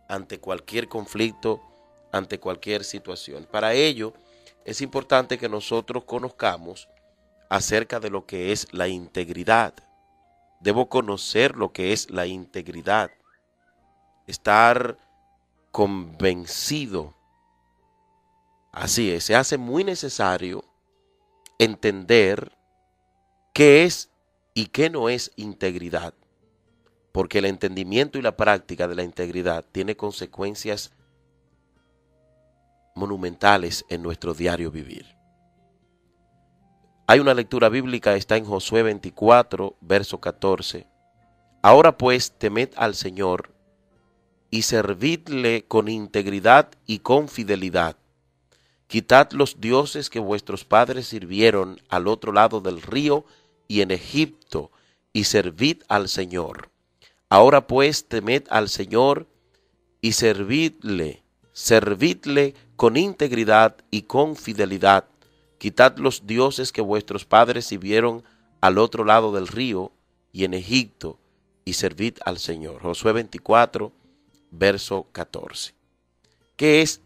ante cualquier conflicto, ante cualquier situación. Para ello, es importante que nosotros conozcamos acerca de lo que es la integridad. Debo conocer lo que es la integridad, estar convencido. Así es, se hace muy necesario entender qué es y qué no es integridad, porque el entendimiento y la práctica de la integridad tiene consecuencias monumentales en nuestro diario vivir. Hay una lectura bíblica, está en Josué 24, verso 14. Ahora pues temed al Señor y servidle con integridad y con fidelidad. Quitad los dioses que vuestros padres sirvieron al otro lado del río y en Egipto, y servid al Señor. Ahora pues temed al Señor y servidle con integridad y con fidelidad. Quitad los dioses que vuestros padres sirvieron al otro lado del río y en Egipto, y servid al Señor. Josué 24, verso 14. ¿Qué es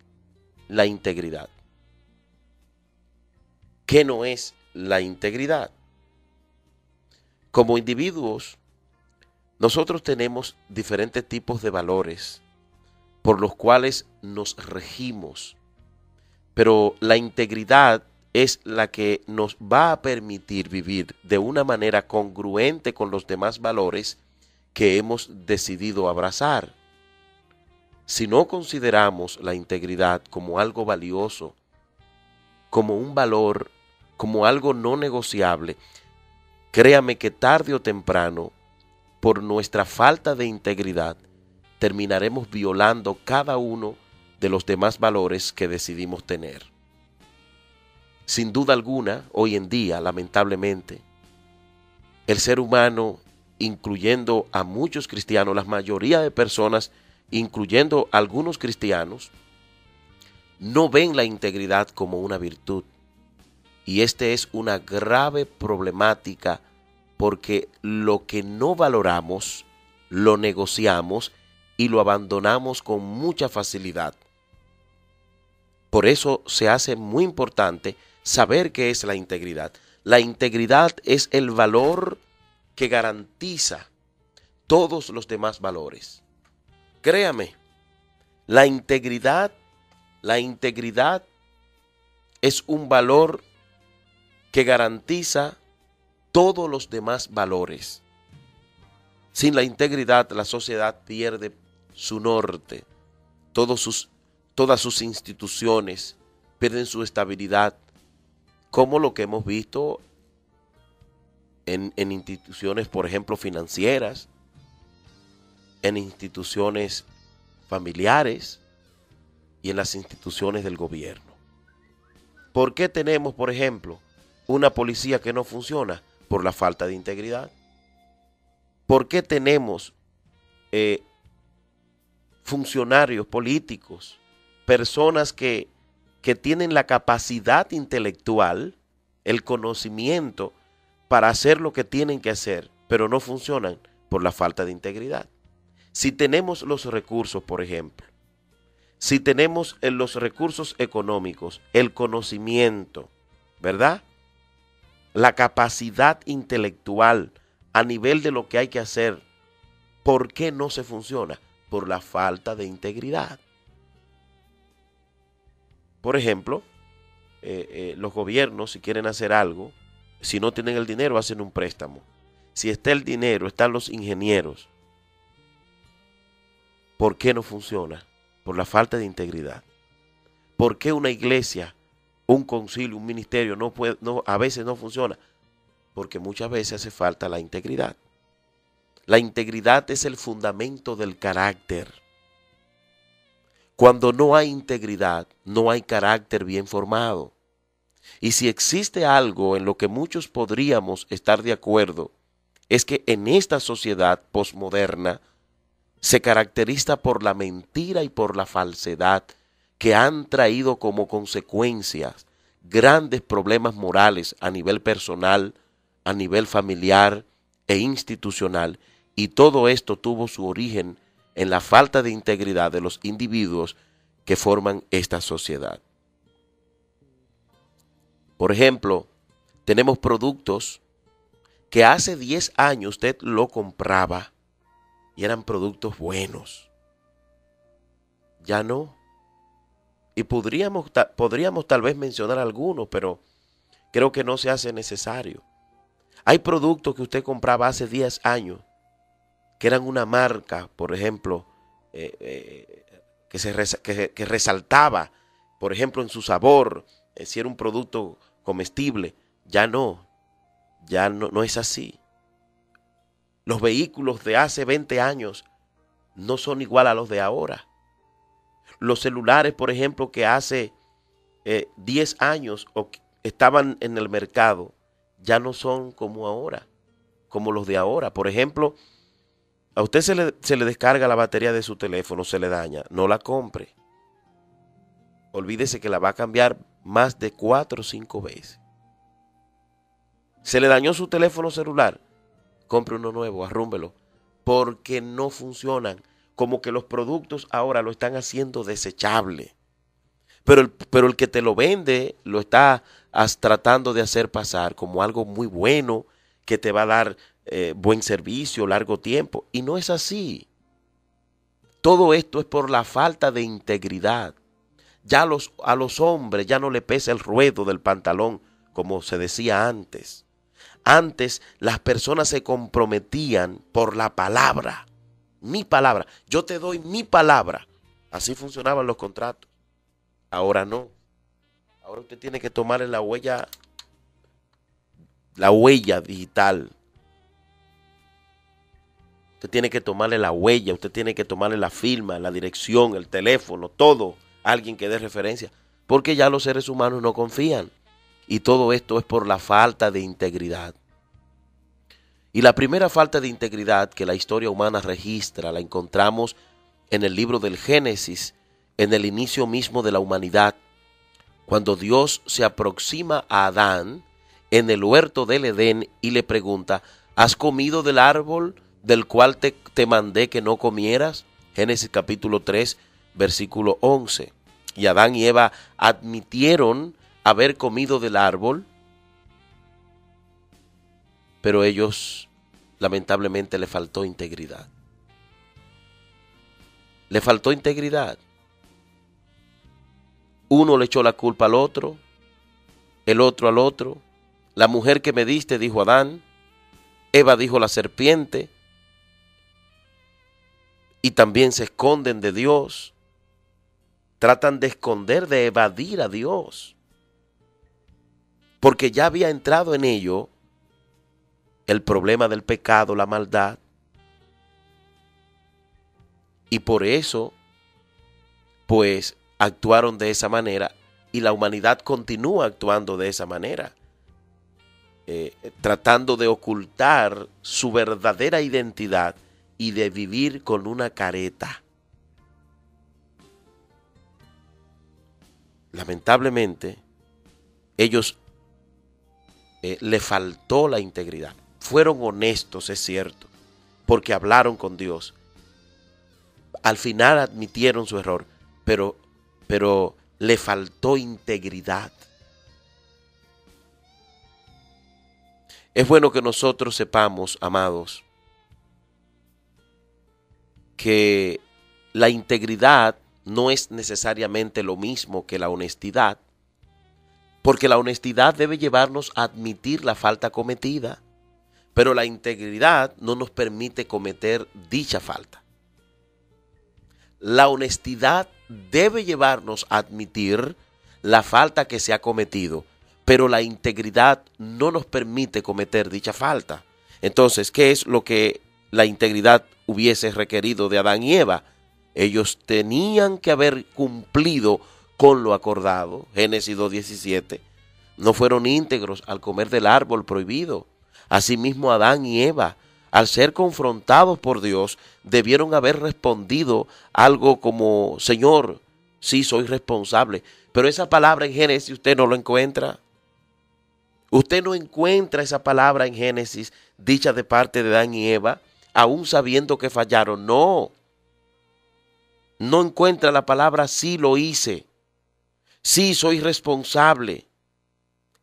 la integridad? ¿Qué no es la integridad? Como individuos, nosotros tenemos diferentes tipos de valores por los cuales nos regimos, pero la integridad es la que nos va a permitir vivir de una manera congruente con los demás valores que hemos decidido abrazar. Si no consideramos la integridad como algo valioso, como un valor, como algo no negociable, créame que tarde o temprano, por nuestra falta de integridad, terminaremos violando cada uno de los demás valores que decidimos tener. Sin duda alguna, hoy en día, lamentablemente, el ser humano, incluyendo a muchos cristianos, la mayoría de personas, incluyendo a algunos cristianos, no ven la integridad como una virtud. Y este es una grave problemática porque lo que no valoramos, lo negociamos y lo abandonamos con mucha facilidad. Por eso se hace muy importante saber qué es la integridad. La integridad es el valor que garantiza todos los demás valores. Créame, la integridad es un valor que garantiza todos los demás valores. Sin la integridad, la sociedad pierde su norte, todas sus instituciones pierden su estabilidad, como lo que hemos visto en instituciones, por ejemplo, financieras, en instituciones familiares y en las instituciones del gobierno. ¿Por qué tenemos, por ejemplo, una policía que no funciona? Por la falta de integridad. ¿Por qué tenemos funcionarios políticos, personas que tienen la capacidad intelectual, el conocimiento para hacer lo que tienen que hacer, pero no funcionan? Por la falta de integridad. Si tenemos los recursos, por ejemplo, si tenemos los recursos económicos, el conocimiento, ¿verdad? La capacidad intelectual a nivel de lo que hay que hacer, ¿por qué no se funciona? Por la falta de integridad. Por ejemplo, los gobiernos, si quieren hacer algo, si no tienen el dinero, hacen un préstamo. Si está el dinero, están los ingenieros. ¿Por qué no funciona? Por la falta de integridad. ¿Por qué una iglesia, un concilio, un ministerio a veces no funciona? Porque muchas veces hace falta la integridad. La integridad es el fundamento del carácter. Cuando no hay integridad, no hay carácter bien formado. Y si existe algo en lo que muchos podríamos estar de acuerdo, es que en esta sociedad posmoderna se caracteriza por la mentira y por la falsedad que han traído como consecuencias grandes problemas morales a nivel personal, a nivel familiar e institucional, y todo esto tuvo su origen en la falta de integridad de los individuos que forman esta sociedad. Por ejemplo, tenemos productos que hace 10 años usted lo compraba y eran productos buenos. Ya no. Y podríamos tal vez mencionar algunos, pero creo que no se hace necesario. Hay productos que usted compraba hace 10 años que eran una marca, por ejemplo, que resaltaba, por ejemplo, en su sabor, si era un producto comestible. Ya no es así. Los vehículos de hace 20 años no son igual a los de ahora. Los celulares, por ejemplo, que hace 10 años estaban en el mercado, ya no son como ahora, como los de ahora. Por ejemplo, a usted se le descarga la batería de su teléfono, se le daña, no la compre. Olvídese que la va a cambiar más de 4 o 5 veces. Se le dañó su teléfono celular, compre uno nuevo, arrúmbelo, porque no funcionan. Como que los productos ahora lo están haciendo desechable. Pero el que te lo vende lo está tratando de hacer pasar como algo muy bueno, que te va a dar buen servicio, largo tiempo. Y no es así. Todo esto es por la falta de integridad. Ya a los hombres ya no le pesa el ruedo del pantalón, como se decía antes. Antes las personas se comprometían por la palabra. Mi palabra. Yo te doy mi palabra. Así funcionaban los contratos. Ahora no. Ahora usted tiene que tomarle la huella digital. Usted tiene que tomarle la huella, usted tiene que tomarle la firma, la dirección, el teléfono, todo. Alguien que dé referencia. Porque ya los seres humanos no confían. Y todo esto es por la falta de integridad. Y la primera falta de integridad que la historia humana registra la encontramos en el libro del Génesis, en el inicio mismo de la humanidad, cuando Dios se aproxima a Adán en el huerto del Edén y le pregunta: ¿has comido del árbol del cual te mandé que no comieras? Génesis capítulo 3, versículo 11. Y Adán y Eva admitieron haber comido del árbol, pero ellos lamentablemente le faltó integridad. Le faltó integridad. Uno le echó la culpa al otro, el otro al otro. La mujer que me diste, dijo Adán. Eva dijo la serpiente. Y también se esconden de Dios. Tratan de esconder, de evadir a Dios. Porque ya había entrado en ello el problema del pecado, la maldad. Y por eso, pues, actuaron de esa manera. Y la humanidad continúa actuando de esa manera. Tratando de ocultar su verdadera identidad y de vivir con una careta. Lamentablemente, ellos le faltó la integridad. Fueron honestos, es cierto, porque hablaron con Dios. Al final admitieron su error, pero le faltó integridad. Es bueno que nosotros sepamos, amados, que la integridad no es necesariamente lo mismo que la honestidad, porque la honestidad debe llevarnos a admitir la falta cometida, pero la integridad no nos permite cometer dicha falta. La honestidad debe llevarnos a admitir la falta que se ha cometido, pero la integridad no nos permite cometer dicha falta. Entonces, ¿qué es lo que la integridad hubiese requerido de Adán y Eva? Ellos tenían que haber cumplido con lo acordado. Génesis 2:17. No fueron íntegros al comer del árbol prohibido. Asimismo, Adán y Eva, al ser confrontados por Dios, debieron haber respondido algo como: Señor, sí, soy responsable. Pero esa palabra en Génesis usted no lo encuentra. Usted no encuentra esa palabra en Génesis dicha de parte de Adán y Eva, aún sabiendo que fallaron. No. no encuentra la palabra sí lo hice, sí soy responsable,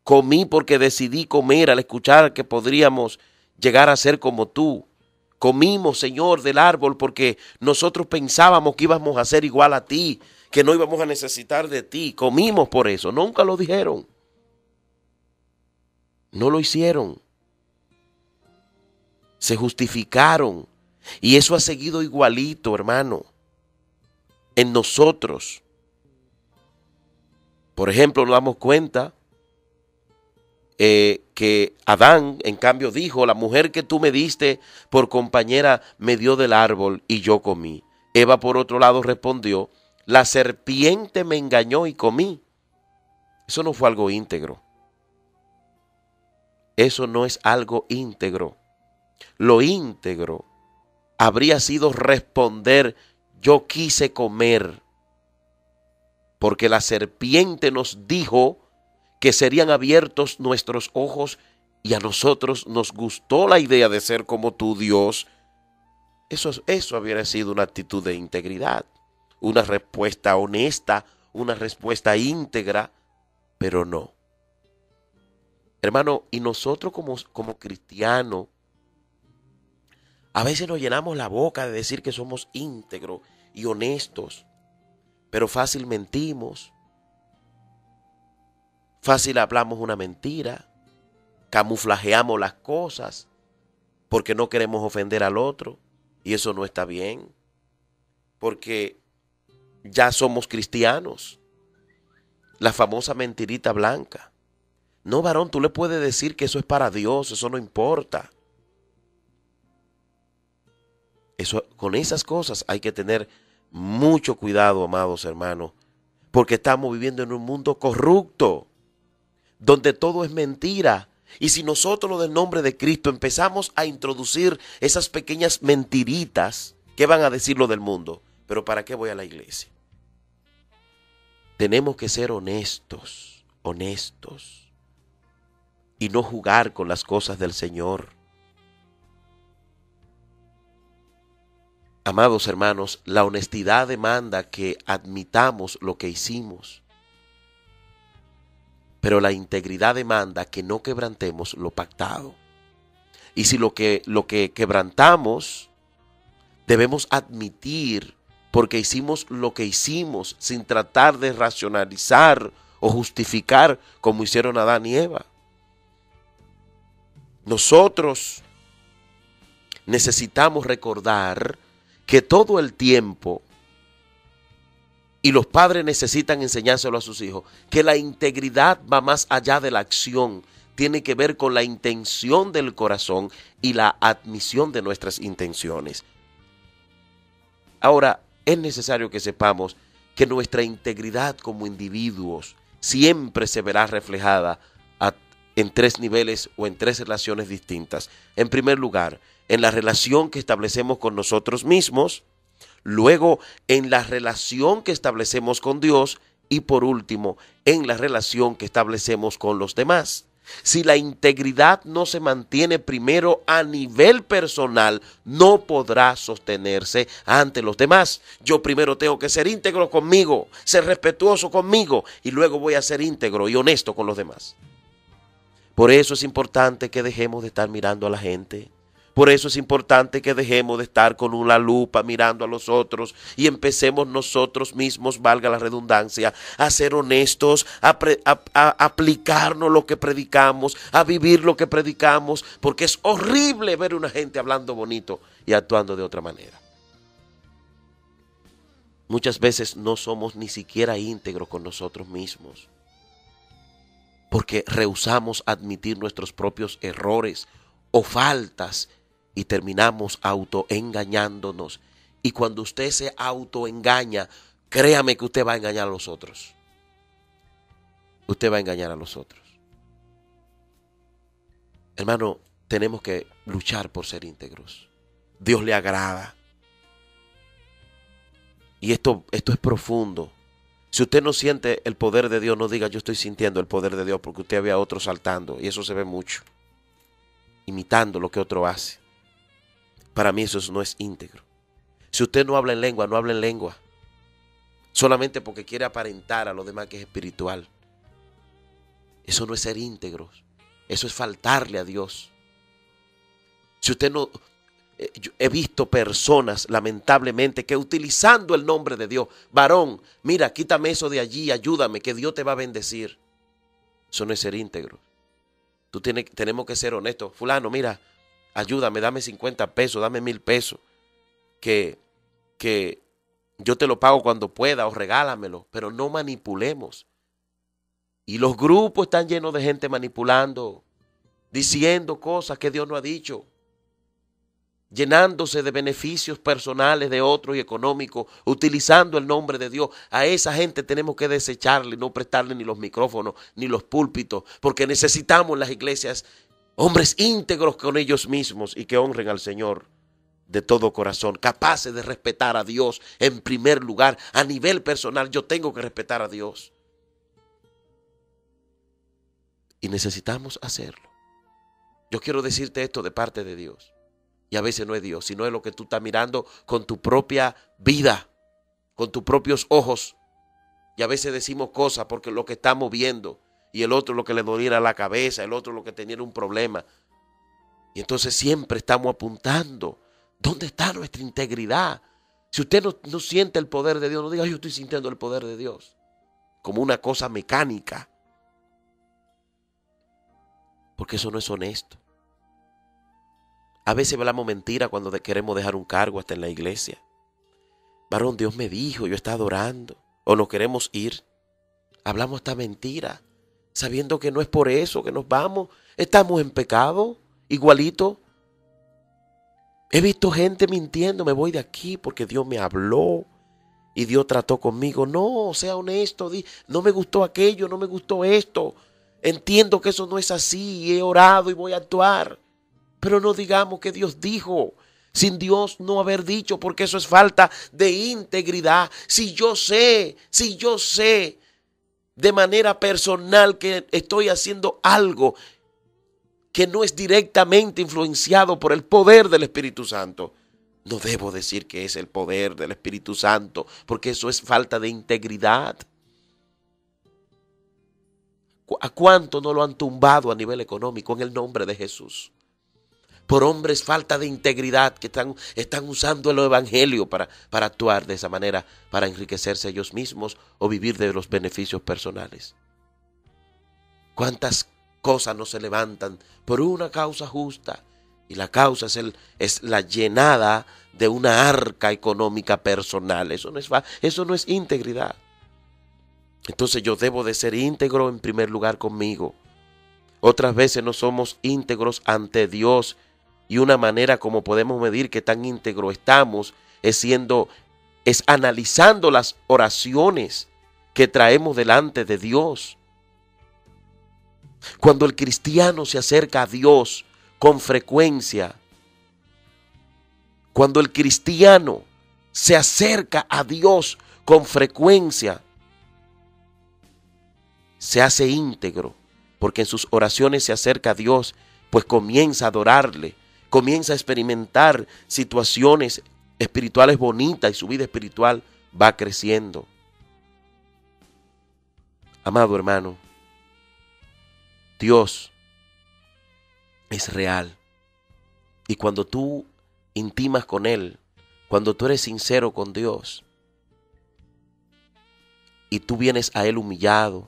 comí porque decidí comer al escuchar que podríamos llegar a ser como tú. Comimos, Señor, del árbol porque nosotros pensábamos que íbamos a ser igual a ti, que no íbamos a necesitar de ti. Comimos por eso. Nunca lo dijeron. No lo hicieron. Se justificaron. Y eso ha seguido igualito, hermano, en nosotros. Por ejemplo, nos damos cuenta que Adán, en cambio, dijo, la mujer que tú me diste por compañera me dio del árbol y yo comí. Eva, por otro lado, respondió, la serpiente me engañó y comí. Eso no fue algo íntegro. Eso no es algo íntegro. Lo íntegro habría sido responder, yo quise comer, porque la serpiente nos dijo que serían abiertos nuestros ojos y a nosotros nos gustó la idea de ser como tu Dios. Eso habría sido una actitud de integridad, una respuesta honesta, una respuesta íntegra, pero no. Hermano, y nosotros como cristianos, a veces nos llenamos la boca de decir que somos íntegros y honestos, pero fácil mentimos, fácil hablamos una mentira, camuflajeamos las cosas porque no queremos ofender al otro y eso no está bien, porque ya somos cristianos. La famosa mentirita blanca. No, varón, tú le puedes decir que eso es para Dios, eso no importa. Con esas cosas hay que tener mucho cuidado, amados hermanos, porque estamos viviendo en un mundo corrupto, donde todo es mentira. Y si nosotros, en el nombre de Cristo, empezamos a introducir esas pequeñas mentiritas, ¿qué van a decir lo del mundo? ¿Pero para qué voy a la iglesia? Tenemos que ser honestos, y no jugar con las cosas del Señor. Amados hermanos, la honestidad demanda que admitamos lo que hicimos, pero la integridad demanda que no quebrantemos lo pactado. Y si lo que quebrantamos, debemos admitir porque hicimos lo que hicimos sin tratar de racionalizar o justificar como hicieron Adán y Eva. Nosotros necesitamos recordar que todo el tiempo, y los padres necesitan enseñárselo a sus hijos, que la integridad va más allá de la acción, tiene que ver con la intención del corazón y la admisión de nuestras intenciones. Ahora, es necesario que sepamos que nuestra integridad como individuos siempre se verá reflejada en tres niveles o en tres relaciones distintas. En primer lugar, en la relación que establecemos con nosotros mismos, luego en la relación que establecemos con Dios y por último en la relación que establecemos con los demás. Si la integridad no se mantiene primero a nivel personal, no podrá sostenerse ante los demás. Yo primero tengo que ser íntegro conmigo, ser respetuoso conmigo y luego voy a ser íntegro y honesto con los demás. Por eso es importante que dejemos de estar mirando a la gente. Por eso es importante que dejemos de estar con una lupa mirando a los otros y empecemos nosotros mismos, valga la redundancia, a ser honestos, a aplicarnos lo que predicamos, a vivir lo que predicamos, porque es horrible ver a una gente hablando bonito y actuando de otra manera. Muchas veces no somos ni siquiera íntegros con nosotros mismos, porque rehusamos admitir nuestros propios errores o faltas y terminamos autoengañándonos. Y cuando usted se autoengaña, créame que usted va a engañar a los otros. Usted va a engañar a los otros. Hermano, tenemos que luchar por ser íntegros. Dios le agrada. Y esto es profundo. Si usted no siente el poder de Dios, no diga yo estoy sintiendo el poder de Dios, porque usted ve a otro saltando y eso se ve mucho, imitando lo que otro hace. Para mí eso no es íntegro. Si usted no habla en lengua, no hable en lengua. solamente porque quiere aparentar a los demás que es espiritual. Eso no es ser íntegros, eso es faltarle a Dios. Si usted no, yo he visto personas lamentablemente que utilizando el nombre de Dios, varón, mira, quítame eso de allí, ayúdame, que Dios te va a bendecir. Eso no es ser íntegro. Tenemos que ser honestos. Fulano, mira, ayúdame, dame 50 pesos, dame 1000 pesos, que yo te lo pago cuando pueda o regálamelo, pero no manipulemos. Y los grupos están llenos de gente manipulando, diciendo cosas que Dios no ha dicho, llenándose de beneficios personales de otros y económicos, utilizando el nombre de Dios. A esa gente tenemos que desecharle, no prestarle ni los micrófonos, ni los púlpitos, porque necesitamos en las iglesias hombres íntegros con ellos mismos y que honren al Señor de todo corazón, capaces de respetar a Dios en primer lugar. A nivel personal, yo tengo que respetar a Dios. Y necesitamos hacerlo. Yo quiero decirte esto de parte de Dios. Y a veces no es Dios, sino es lo que tú estás mirando con tu propia vida, con tus propios ojos. Y a veces decimos cosas porque lo que estamos viendo, y el otro lo que le doliera la cabeza, el otro lo que tenía un problema. Y entonces siempre estamos apuntando. ¿Dónde está nuestra integridad? Si usted no siente el poder de Dios, no diga yo estoy sintiendo el poder de Dios como una cosa mecánica. Porque eso no es honesto. A veces hablamos mentira cuando queremos dejar un cargo hasta en la iglesia. Varón, Dios me dijo, yo estaba orando. O no queremos ir. Hablamos hasta mentira, sabiendo que no es por eso que nos vamos. Estamos en pecado, igualito. He visto gente mintiendo, me voy de aquí porque Dios me habló y Dios trató conmigo. No, sea honesto, no me gustó aquello, no me gustó esto. Entiendo que eso no es así y he orado y voy a actuar. Pero no digamos que Dios dijo, sin Dios no haber dicho, porque eso es falta de integridad. Si yo sé de manera personal que estoy haciendo algo que no es directamente influenciado por el poder del Espíritu Santo, no debo decir que es el poder del Espíritu Santo, porque eso es falta de integridad. ¿A cuánto no lo han tumbado a nivel económico en el nombre de Jesús? Por hombres falta de integridad que están usando el evangelio para actuar de esa manera, para enriquecerse ellos mismos o vivir de los beneficios personales. ¿Cuántas cosas no se levantan por una causa justa? Y la causa es la llenada de una arca económica personal. Eso no es integridad. Entonces yo debo de ser íntegro en primer lugar conmigo. Otras veces no somos íntegros ante Dios. Y una manera como podemos medir qué tan íntegro estamos es analizando las oraciones que traemos delante de Dios. Cuando el cristiano se acerca a Dios con frecuencia, cuando el cristiano se acerca a Dios con frecuencia, se hace íntegro, porque en sus oraciones se acerca a Dios, pues comienza a adorarle. Comienza a experimentar situaciones espirituales bonitas y su vida espiritual va creciendo. Amado hermano, Dios es real. Y cuando tú intimas con Él, cuando tú eres sincero con Dios y tú vienes a Él humillado,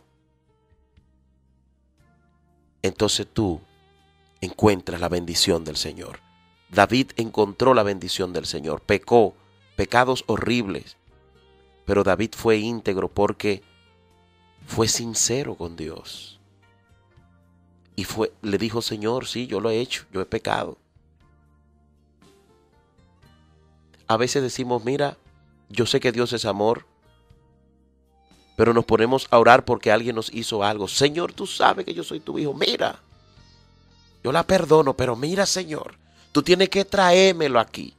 entonces tú encuentras la bendición del Señor. David encontró la bendición del Señor. Pecó, pecados horribles. Pero David fue íntegro porque fue sincero con Dios. Y le dijo, Señor, sí, yo lo he hecho, yo he pecado. A veces decimos, mira, yo sé que Dios es amor, pero nos ponemos a orar porque alguien nos hizo algo. Señor, tú sabes que yo soy tu hijo, mira. Yo la perdono, pero mira, Señor, tú tienes que traérmelo aquí.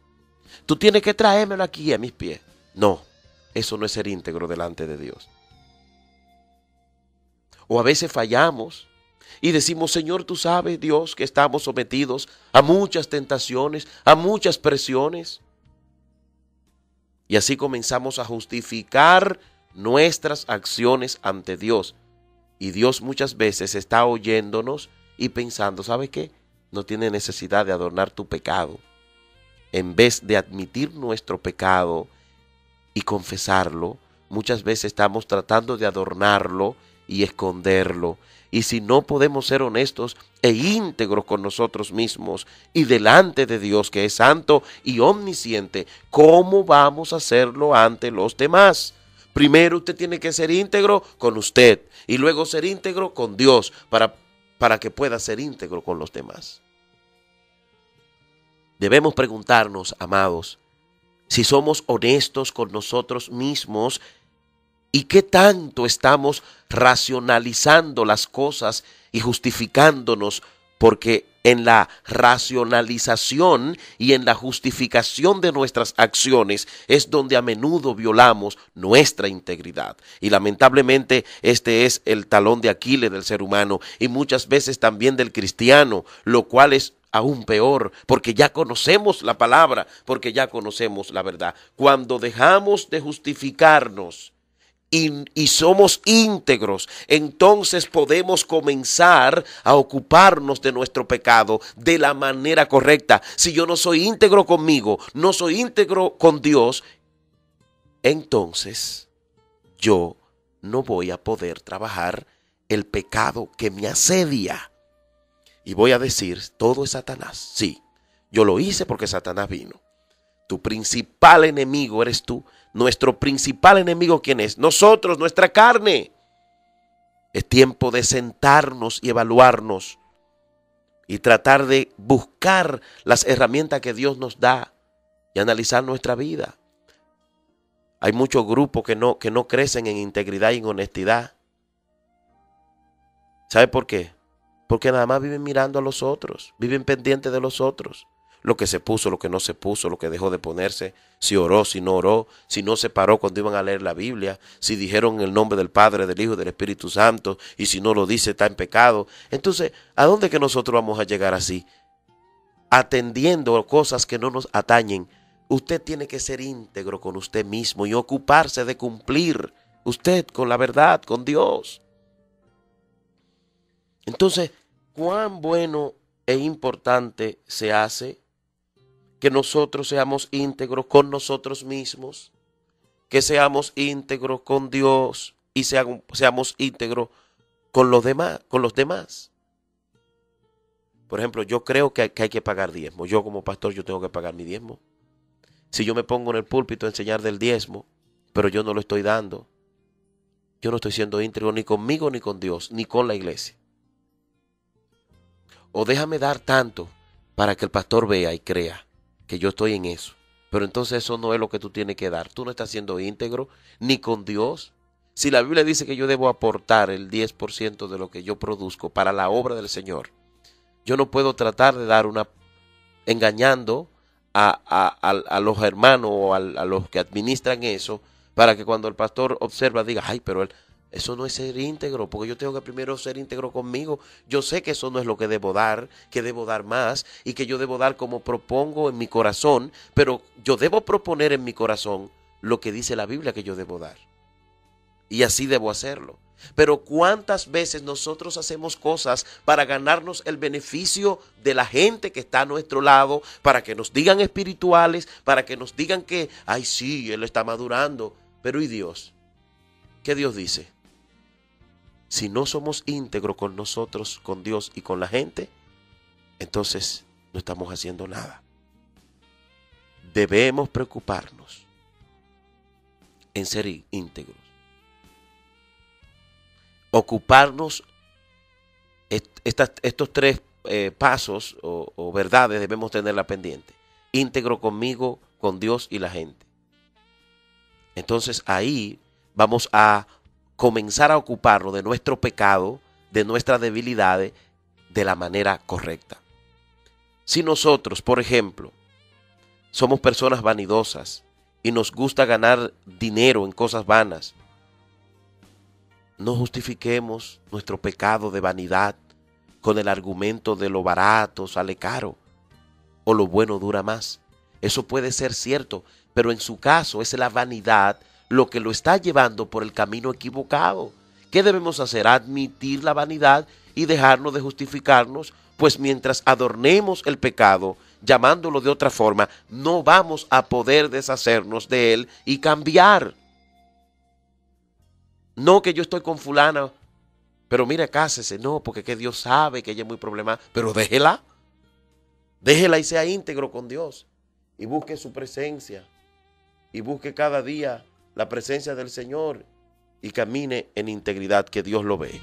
Tú tienes que traérmelo aquí a mis pies. No, eso no es ser íntegro delante de Dios. O a veces fallamos y decimos, Señor, tú sabes, Dios, que estamos sometidos a muchas tentaciones, a muchas presiones. Y así comenzamos a justificar nuestras acciones ante Dios. Y Dios muchas veces está oyéndonos y pensando, ¿sabe qué? No tiene necesidad de adornar tu pecado. En vez de admitir nuestro pecado y confesarlo, muchas veces estamos tratando de adornarlo y esconderlo. Y si no podemos ser honestos e íntegros con nosotros mismos y delante de Dios, que es santo y omnisciente, ¿cómo vamos a hacerlo ante los demás? Primero usted tiene que ser íntegro con usted y luego ser íntegro con Dios para que pueda ser íntegro con los demás. Debemos preguntarnos, amados, si somos honestos con nosotros mismos y qué tanto estamos racionalizando las cosas y justificándonos, porque en la racionalización y en la justificación de nuestras acciones es donde a menudo violamos nuestra integridad. Y lamentablemente este es el talón de Aquiles del ser humano y muchas veces también del cristiano, lo cual es aún peor, porque ya conocemos la palabra, porque ya conocemos la verdad. Cuando dejamos de justificarnos y somos íntegros, entonces podemos comenzar a ocuparnos de nuestro pecado de la manera correcta. Si yo no soy íntegro conmigo, no soy íntegro con Dios, entonces yo no voy a poder trabajar el pecado que me asedia. Y voy a decir, todo es Satanás. Sí, yo lo hice porque Satanás vino. Tu principal enemigo eres tú. Nuestro principal enemigo, ¿quién es? Nosotros, nuestra carne. Es tiempo de sentarnos y evaluarnos y tratar de buscar las herramientas que Dios nos da y analizar nuestra vida. Hay muchos grupos que no crecen en integridad y en honestidad. ¿Sabe por qué? Porque nada más viven mirando a los otros, viven pendientes de los otros. Lo que se puso, lo que no se puso, lo que dejó de ponerse, si oró, si no oró, si no se paró cuando iban a leer la Biblia, si dijeron el nombre del Padre, del Hijo y del Espíritu Santo, y si no lo dice está en pecado. Entonces, ¿a dónde que nosotros vamos a llegar así? Atendiendo cosas que no nos atañen. Usted tiene que ser íntegro con usted mismo y ocuparse de cumplir usted con la verdad, con Dios. Entonces, ¿cuán bueno e importante se hace que nosotros seamos íntegros con nosotros mismos, que seamos íntegros con Dios y seamos íntegros con los demás? Por ejemplo, yo creo que hay que pagar diezmo. Yo como pastor yo tengo que pagar mi diezmo. Si yo me pongo en el púlpito a enseñar del diezmo, pero yo no lo estoy dando, yo no estoy siendo íntegro ni conmigo ni con Dios, ni con la iglesia. O déjame dar tanto para que el pastor vea y crea que yo estoy en eso. Pero entonces eso no es lo que tú tienes que dar. Tú no estás siendo íntegro ni con Dios. Si la Biblia dice que yo debo aportar el 10% de lo que yo produzco para la obra del Señor, yo no puedo tratar de dar engañando a los hermanos o a los que administran eso para que cuando el pastor observa diga, ay, pero eso no es ser íntegro, porque yo tengo que primero ser íntegro conmigo. Yo sé que eso no es lo que debo dar, que debo dar más y que yo debo dar como propongo en mi corazón, pero yo debo proponer en mi corazón lo que dice la Biblia que yo debo dar. Y así debo hacerlo. Pero ¿cuántas veces nosotros hacemos cosas para ganarnos el beneficio de la gente que está a nuestro lado, para que nos digan espirituales, para que nos digan que, ay sí, él está madurando, pero ¿y Dios? ¿Qué Dios dice? Si no somos íntegros con nosotros, con Dios y con la gente, entonces no estamos haciendo nada. Debemos preocuparnos en ser íntegros. Ocuparnos, estos tres pasos o verdades debemos tenerla pendiente. Íntegro conmigo, con Dios y la gente. Entonces ahí vamos a comenzar a ocuparnos de nuestro pecado, de nuestras debilidades, de la manera correcta. Si nosotros, por ejemplo, somos personas vanidosas y nos gusta ganar dinero en cosas vanas, no justifiquemos nuestro pecado de vanidad con el argumento de lo barato sale caro o lo bueno dura más. Eso puede ser cierto, pero en su caso es la vanidad lo que lo está llevando por el camino equivocado. ¿Qué debemos hacer? Admitir la vanidad y dejarnos de justificarnos, pues mientras adornemos el pecado, llamándolo de otra forma, no vamos a poder deshacernos de él y cambiar. No que yo estoy con fulana, pero mire, cásese. No, porque que Dios sabe que ella es muy problemática. Pero déjela. Déjela y sea íntegro con Dios. Y busque su presencia. Y busque cada día la presencia del Señor. Y camine en integridad, que Dios lo ve.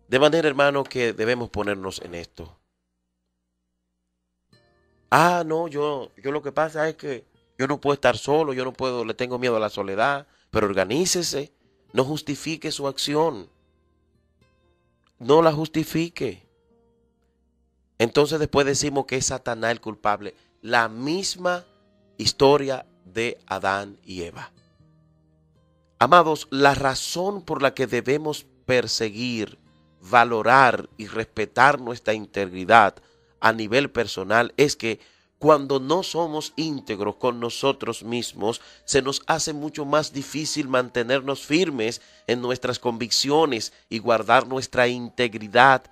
De manera, hermano, que debemos ponernos en esto. No, yo lo que pasa es que yo no puedo estar solo, yo no puedo, le tengo miedo a la soledad, pero organícese, no justifique su acción, no la justifique. Entonces después decimos que es Satanás el culpable. La misma historia de Adán y Eva. Amados, la razón por la que debemos perseguir, valorar y respetar nuestra integridad a nivel personal es que cuando no somos íntegros con nosotros mismos, se nos hace mucho más difícil mantenernos firmes en nuestras convicciones y guardar nuestra integridad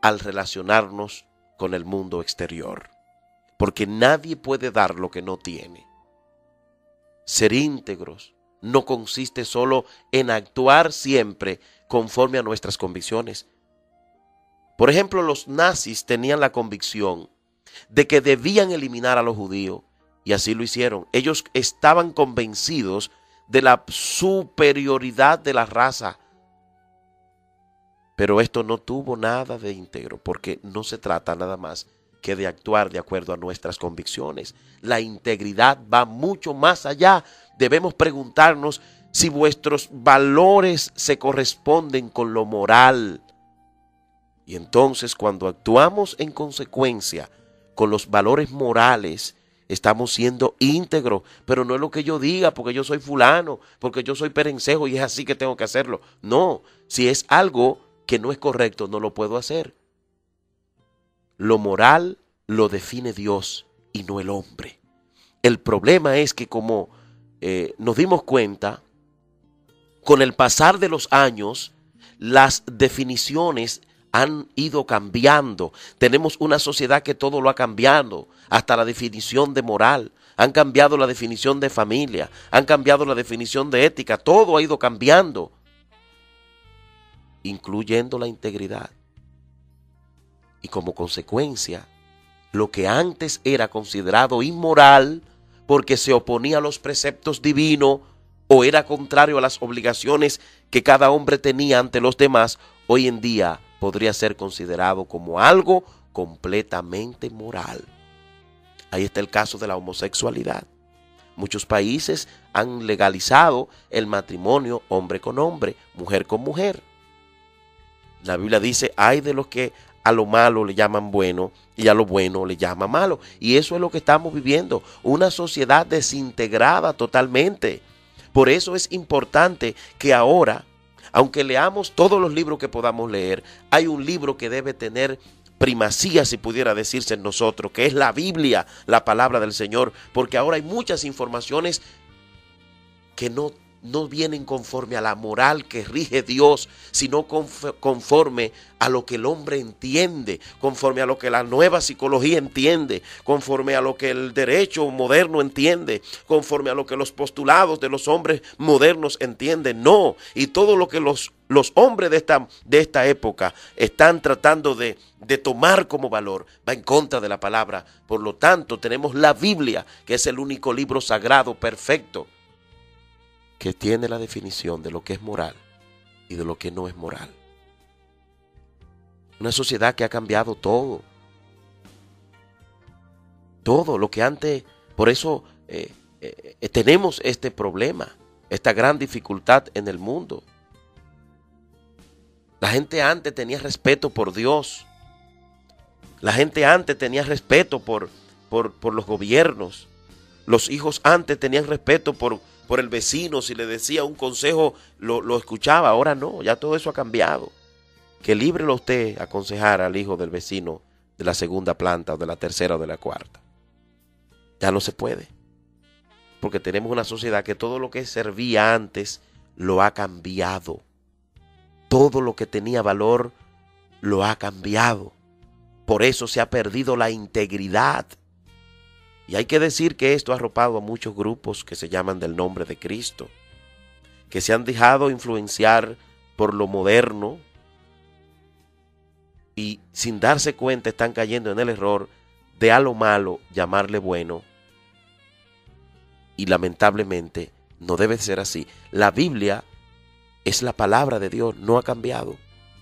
al relacionarnos con el mundo exterior. Porque nadie puede dar lo que no tiene. Ser íntegros no consiste solo en actuar siempre conforme a nuestras convicciones. Por ejemplo, los nazis tenían la convicción de que debían eliminar a los judíos y así lo hicieron. Ellos estaban convencidos de la superioridad de la raza. Pero esto no tuvo nada de íntegro, porque no se trata nada más que de actuar de acuerdo a nuestras convicciones. La integridad va mucho más allá. Debemos preguntarnos si vuestros valores se corresponden con lo moral. Y entonces, cuando actuamos en consecuencia con los valores morales, estamos siendo íntegros. Pero no es lo que yo diga, porque yo soy fulano, porque yo soy perencejo y es así que tengo que hacerlo. No, si es algo que no es correcto, no lo puedo hacer. Lo moral lo define Dios y no el hombre. El problema es que como nos dimos cuenta, con el pasar de los años, las definiciones han ido cambiando. Tenemos una sociedad que todo lo ha cambiado, hasta la definición de moral. Han cambiado la definición de familia, han cambiado la definición de ética. Todo ha ido cambiando, incluyendo la integridad. Y como consecuencia, lo que antes era considerado inmoral porque se oponía a los preceptos divinos o era contrario a las obligaciones que cada hombre tenía ante los demás, hoy en día podría ser considerado como algo completamente moral. Ahí está el caso de la homosexualidad. Muchos países han legalizado el matrimonio hombre con hombre, mujer con mujer. La Biblia dice, hay de los que a lo malo le llaman bueno y a lo bueno le llaman malo. Y eso es lo que estamos viviendo, una sociedad desintegrada totalmente. Por eso es importante que ahora, aunque leamos todos los libros que podamos leer, hay un libro que debe tener primacía, si pudiera decirse en nosotros, que es la Biblia, la palabra del Señor, porque ahora hay muchas informaciones que no no vienen conforme a la moral que rige Dios, sino conforme a lo que el hombre entiende, conforme a lo que la nueva psicología entiende, conforme a lo que el derecho moderno entiende, conforme a lo que los postulados de los hombres modernos entienden. No, y todo lo que los hombres de esta época están tratando de tomar como valor va en contra de la palabra. Por lo tanto, tenemos la Biblia, que es el único libro sagrado perfecto que tiene la definición de lo que es moral y de lo que no es moral. Una sociedad que ha cambiado todo. Todo lo que antes, por eso tenemos este problema, esta gran dificultad en el mundo. La gente antes tenía respeto por Dios. La gente antes tenía respeto por los gobiernos. Los hijos antes tenían respeto por el vecino. Si le decía un consejo, lo escuchaba. Ahora no, ya todo eso ha cambiado. Que líbrelo usted aconsejar al hijo del vecino de la segunda planta o de la tercera o de la cuarta. Ya no se puede. Porque tenemos una sociedad que todo lo que servía antes lo ha cambiado. Todo lo que tenía valor lo ha cambiado. Por eso se ha perdido la integridad. Y hay que decir que esto ha arropado a muchos grupos que se llaman del nombre de Cristo, que se han dejado influenciar por lo moderno y sin darse cuenta están cayendo en el error de a lo malo llamarle bueno. Y lamentablemente no debe ser así. La Biblia es la palabra de Dios, no ha cambiado,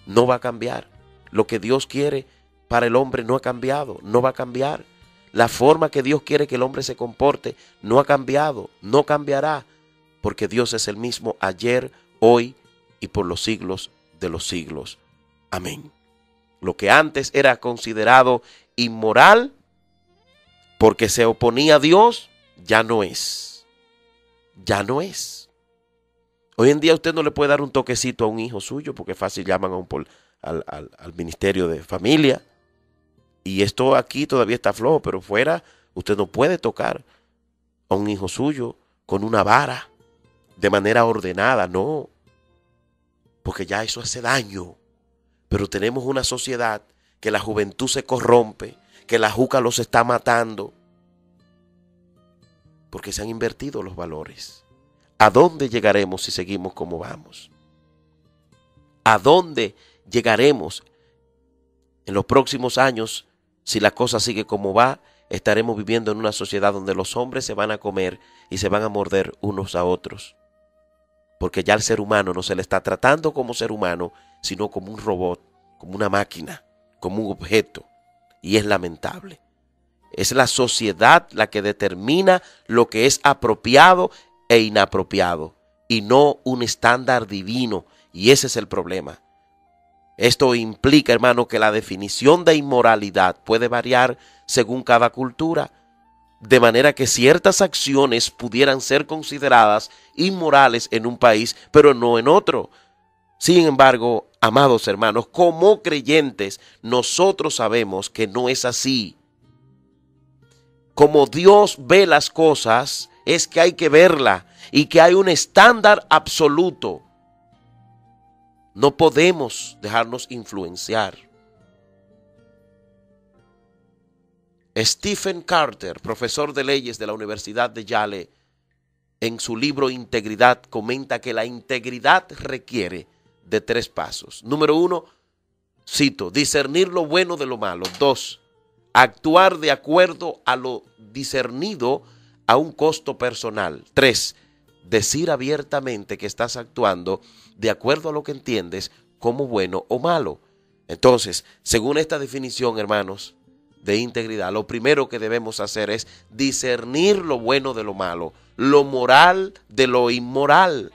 no va a cambiar. Lo que Dios quiere para el hombre no ha cambiado, no va a cambiar. La forma que Dios quiere que el hombre se comporte no ha cambiado, no cambiará, porque Dios es el mismo ayer, hoy y por los siglos de los siglos. Amén. Lo que antes era considerado inmoral porque se oponía a Dios, ya no es. Ya no es. Hoy en día usted no le puede dar un toquecito a un hijo suyo porque fácil llaman al Ministerio de Familia. Y esto aquí todavía está flojo, pero fuera usted no puede tocar a un hijo suyo con una vara de manera ordenada, no. Porque ya eso hace daño. Pero tenemos una sociedad que la juventud se corrompe, que la juca los está matando. Porque se han invertido los valores. ¿A dónde llegaremos si seguimos como vamos? ¿A dónde llegaremos en los próximos años? Si la cosa sigue como va, estaremos viviendo en una sociedad donde los hombres se van a comer y se van a morder unos a otros. Porque ya al ser humano no se le está tratando como ser humano, sino como un robot, como una máquina, como un objeto. Y es lamentable. Es la sociedad la que determina lo que es apropiado e inapropiado, y no un estándar divino. Y ese es el problema. Esto implica, hermano, que la definición de inmoralidad puede variar según cada cultura, de manera que ciertas acciones pudieran ser consideradas inmorales en un país, pero no en otro. Sin embargo, amados hermanos, como creyentes, nosotros sabemos que no es así. Como Dios ve las cosas, es que hay que verla y que hay un estándar absoluto. No podemos dejarnos influenciar. Stephen Carter, profesor de leyes de la Universidad de Yale, en su libro Integridad, comenta que la integridad requiere de 3 pasos. Número 1, cito, discernir lo bueno de lo malo. 2, actuar de acuerdo a lo discernido a un costo personal. 3, decir abiertamente que estás actuando de acuerdo a lo que entiendes como bueno o malo. Entonces, según esta definición, hermanos, de integridad, lo primero que debemos hacer es discernir lo bueno de lo malo, lo moral de lo inmoral.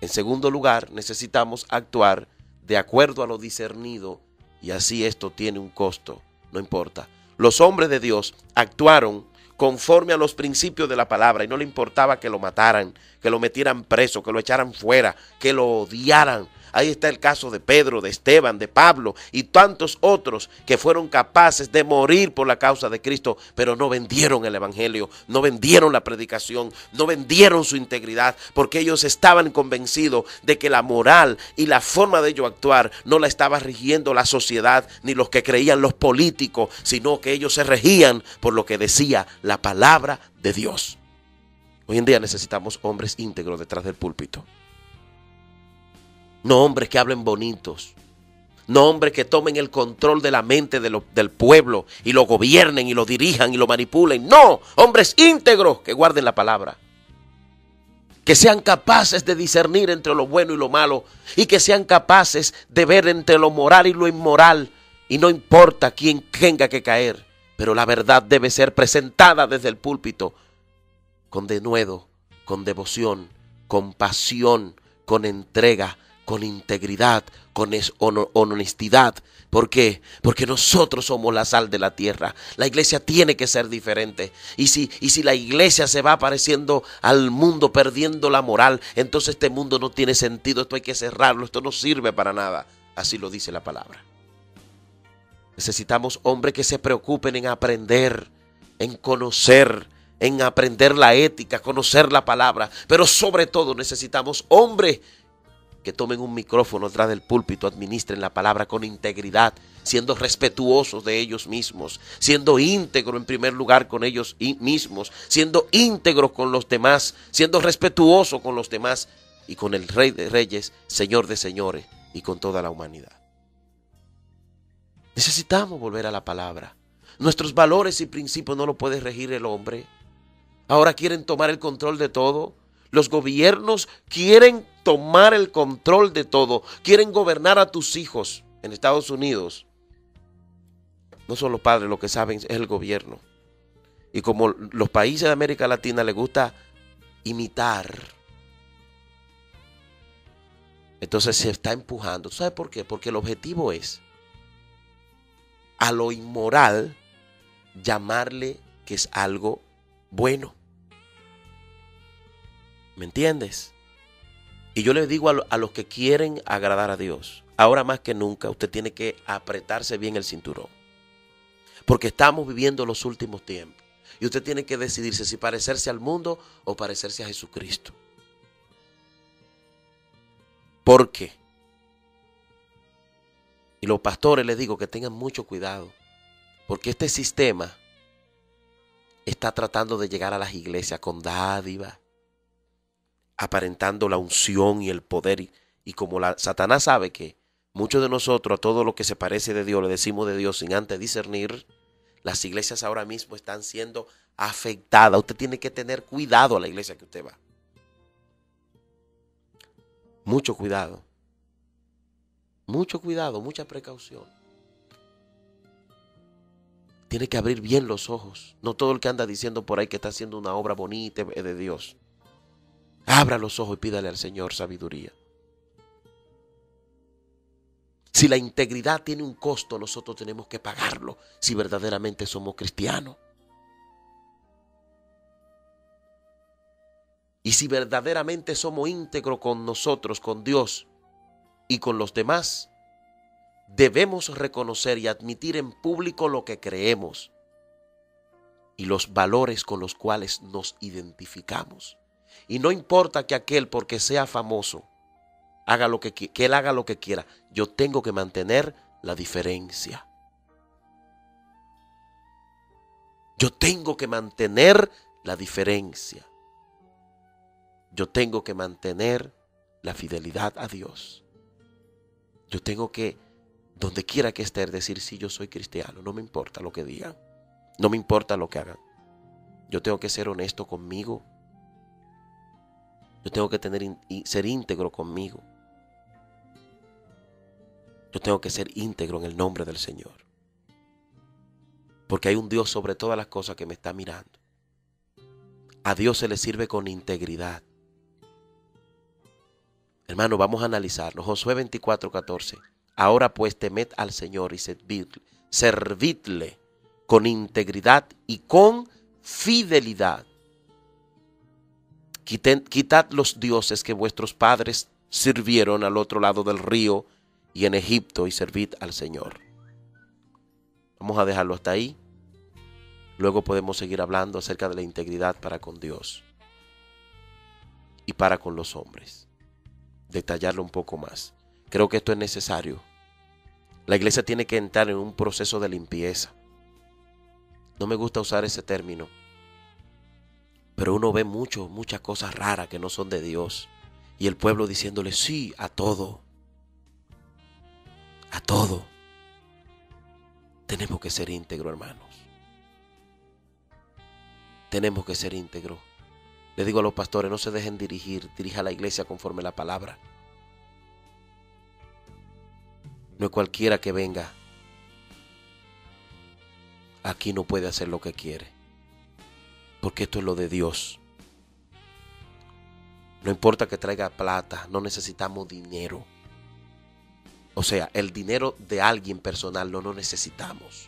En segundo lugar, necesitamos actuar de acuerdo a lo discernido y así esto tiene un costo, no importa. Los hombres de Dios actuaron conforme a los principios de la palabra y no le importaba que lo mataran, que lo metieran preso, que lo echaran fuera, que lo odiaran. Ahí está el caso de Pedro, de Esteban, de Pablo y tantos otros que fueron capaces de morir por la causa de Cristo, pero no vendieron el evangelio, no vendieron la predicación, no vendieron su integridad, porque ellos estaban convencidos de que la moral y la forma de ellos actuar no la estaba rigiendo la sociedad ni los que creían los políticos, sino que ellos se regían por lo que decía la palabra de Dios. Hoy en día necesitamos hombres íntegros detrás del púlpito. No hombres que hablen bonitos. No hombres que tomen el control de la mente del pueblo y lo gobiernen y lo dirijan y lo manipulen. No, hombres íntegros que guarden la palabra. Que sean capaces de discernir entre lo bueno y lo malo. Y que sean capaces de ver entre lo moral y lo inmoral. Y no importa quién tenga que caer. Pero la verdad debe ser presentada desde el púlpito. Con denuedo, con devoción, con pasión, con entrega, con integridad, con honestidad. ¿Por qué? Porque nosotros somos la sal de la tierra. La iglesia tiene que ser diferente. Y si la iglesia se va pareciendo al mundo, perdiendo la moral, entonces este mundo no tiene sentido. Esto hay que cerrarlo. Esto no sirve para nada. Así lo dice la palabra. Necesitamos hombres que se preocupen en aprender, en conocer, en aprender la ética, conocer la palabra. Pero sobre todo necesitamos hombres que tomen un micrófono atrás del púlpito, administren la palabra con integridad, siendo respetuosos de ellos mismos, siendo íntegros en primer lugar con ellos mismos, siendo íntegros con los demás, siendo respetuosos con los demás y con el Rey de Reyes, Señor de Señores y con toda la humanidad. Necesitamos volver a la palabra. Nuestros valores y principios no lo puede regir el hombre. Ahora quieren tomar el control de todo. Los gobiernos quieren tomar el control de todo. Quieren gobernar a tus hijos. En Estados Unidos no son los padres, lo que saben es el gobierno. Y como los países de América Latina les gusta imitar, entonces se está empujando. ¿Sabe por qué? Porque el objetivo es a lo inmoral llamarle que es algo bueno. ¿Me entiendes? Y yo les digo a los que quieren agradar a Dios, ahora más que nunca usted tiene que apretarse bien el cinturón. Porque estamos viviendo los últimos tiempos. Y usted tiene que decidirse si parecerse al mundo o parecerse a Jesucristo. ¿Por qué? Y los pastores les digo que tengan mucho cuidado. Porque este sistema está tratando de llegar a las iglesias con dádiva, aparentando la unción y el poder. Y como Satanás sabe que muchos de nosotros a todo lo que se parece de Dios le decimos de Dios sin antes discernir, las iglesias ahora mismo están siendo afectadas. Usted tiene que tener cuidado a la iglesia que usted va. Mucho cuidado. Mucho cuidado, mucha precaución. Tiene que abrir bien los ojos. No todo el que anda diciendo por ahí que está haciendo una obra bonita es de Dios. Abra los ojos y pídale al Señor sabiduría. Si la integridad tiene un costo, nosotros tenemos que pagarlo si verdaderamente somos cristianos. Y si verdaderamente somos íntegros con nosotros, con Dios y con los demás, debemos reconocer y admitir en público lo que creemos y los valores con los cuales nos identificamos. Y no importa que aquel, porque sea famoso, haga lo que él haga lo que quiera. Yo tengo que mantener la diferencia. Yo tengo que mantener la diferencia. Yo tengo que mantener la fidelidad a Dios. Yo tengo que, donde quiera que esté, decir sí, yo soy cristiano. No me importa lo que digan. No me importa lo que hagan. Yo tengo que ser honesto conmigo. Yo tengo que ser íntegro conmigo. Yo tengo que ser íntegro en el nombre del Señor. Porque hay un Dios sobre todas las cosas que me está mirando. A Dios se le sirve con integridad. Hermano, vamos a analizarlo. Josué 24:14. Ahora pues temed al Señor y servidle con integridad y con fidelidad. Quitad los dioses que vuestros padres sirvieron al otro lado del río y en Egipto, y servid al Señor. Vamos a dejarlo hasta ahí. Luego podemos seguir hablando acerca de la integridad para con Dios y para con los hombres. Detallarlo un poco más. Creo que esto es necesario. La iglesia tiene que entrar en un proceso de limpieza. No me gusta usar ese término, pero uno ve muchas cosas raras que no son de Dios. Y el pueblo diciéndole sí a todo. A todo. Tenemos que ser íntegros, hermanos. Tenemos que ser íntegros. Le digo a los pastores, no se dejen dirigir, dirija a la iglesia conforme la palabra. No es cualquiera que venga. Aquí no puede hacer lo que quiere, porque esto es lo de Dios. No importa que traiga plata, no necesitamos dinero. O sea, el dinero de alguien personal no lo necesitamos.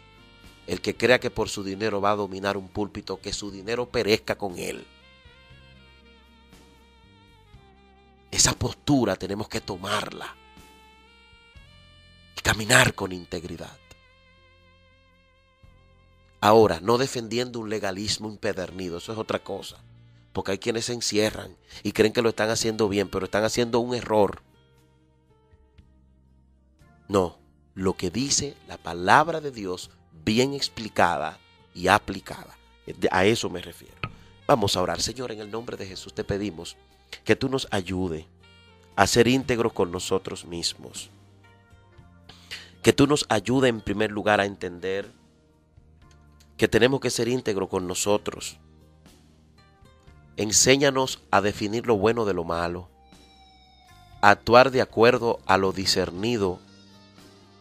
El que crea que por su dinero va a dominar un púlpito, que su dinero perezca con él. Esa postura tenemos que tomarla y caminar con integridad. Ahora, no defendiendo un legalismo impedernido, eso es otra cosa. Porque hay quienes se encierran y creen que lo están haciendo bien, pero están haciendo un error. No, lo que dice la palabra de Dios, bien explicada y aplicada. A eso me refiero. Vamos a orar. Señor, en el nombre de Jesús te pedimos que tú nos ayudes a ser íntegros con nosotros mismos. Que tú nos ayudes en primer lugar a entender que tenemos que ser íntegros con nosotros. Enséñanos a definir lo bueno de lo malo, a actuar de acuerdo a lo discernido,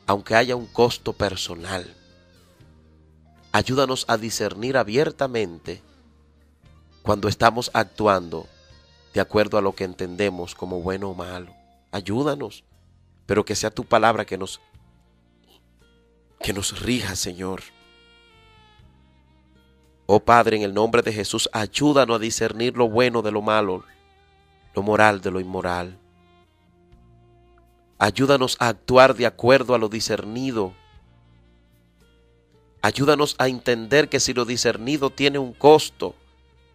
aunque haya un costo personal. Ayúdanos a discernir abiertamente cuando estamos actuando de acuerdo a lo que entendemos como bueno o malo. Ayúdanos, pero que sea tu palabra que nos rija, Señor. Oh Padre, en el nombre de Jesús, ayúdanos a discernir lo bueno de lo malo, lo moral de lo inmoral. Ayúdanos a actuar de acuerdo a lo discernido. Ayúdanos a entender que si lo discernido tiene un costo,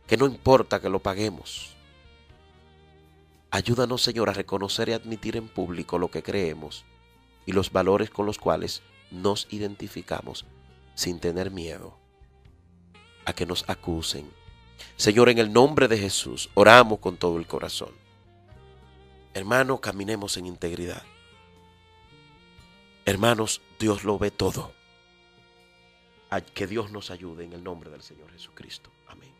que no importa que lo paguemos. Ayúdanos, Señor, a reconocer y admitir en público lo que creemos y los valores con los cuales nos identificamos sin tener miedo a que nos acusen. Señor, en el nombre de Jesús, oramos con todo el corazón. Hermanos, caminemos en integridad. Hermanos, Dios lo ve todo. Que Dios nos ayude en el nombre del Señor Jesucristo. Amén.